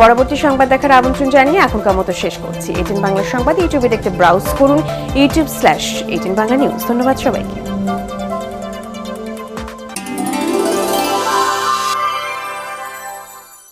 পরবর্তী সংবাদ দেখার আমন্ত্রণ জানিয়ে এখনকার মতো শেষ করছি। এটিএন বাংলা সংবাদ ইউটিউবে দেখতে ব্রাউজ করুন youtube/18 বাংলা নিউজ। ধন্যবাদ সবাইকে।